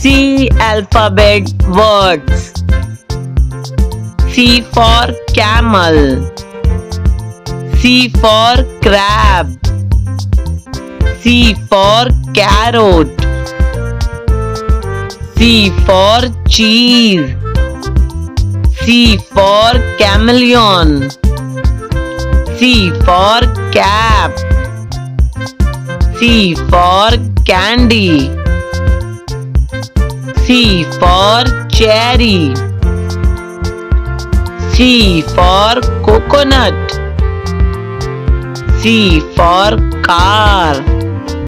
C alphabet words. C for camel. C for crab. C for carrot. C for cheese. C for chameleon. C for cap. C for candy. C for cherry. C for coconut. C for car.